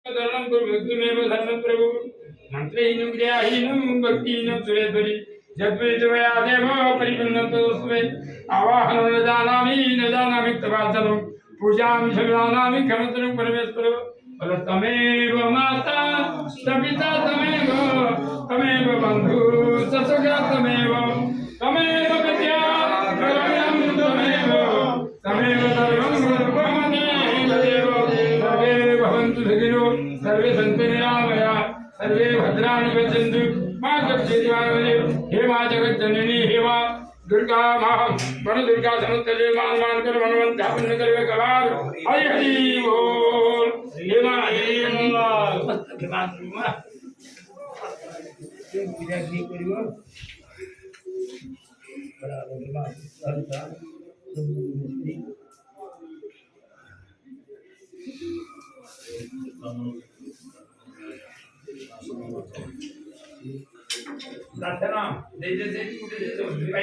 शरणं भक्तिमेव शरणं प्रभु मंत्रहीनं क्रियाहीनं भक्तिहीनं सुरेश्वरी जद्वेदवया देव परिपूर्णतोस्मे आवाहनं न जानामि तवाचनं पूजां जानामि क्षमतनं परमेश्वर तमेव माता सपिता तमेव बन्धु ससुजा तमेव विद्या तमेव सर्वं गुरुपमदेव सर्वे भवन्तु सुखिनो सर्वे सन्तु निरामया सर्वे भद्राणि पश्यन्तु मा कश्चित् हे मा जगज्जननी हे मा दुर्गा मां वन दुर्गा समुद्रे मान कर मनवंत पुण्य करवे कलार हरि हरि बोल हे मा मस्त के बात मा एक पूजा की करियो बराबर के बात हरता प्रार्थना दे